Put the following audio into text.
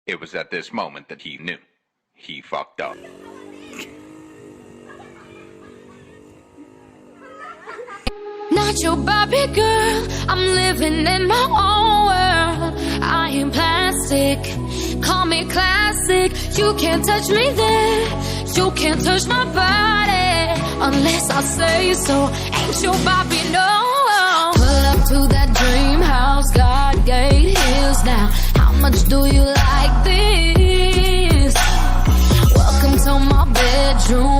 It was at this moment that he knew. He fucked up. Not your Barbie girl, I'm living in my own world. I ain't plastic, call me classic. You can't touch me there, you can't touch my body unless I say so. Ain't your Barbie, no. Pull up to that dream house, God gate hills now. How much do you like this? Welcome to my bedroom.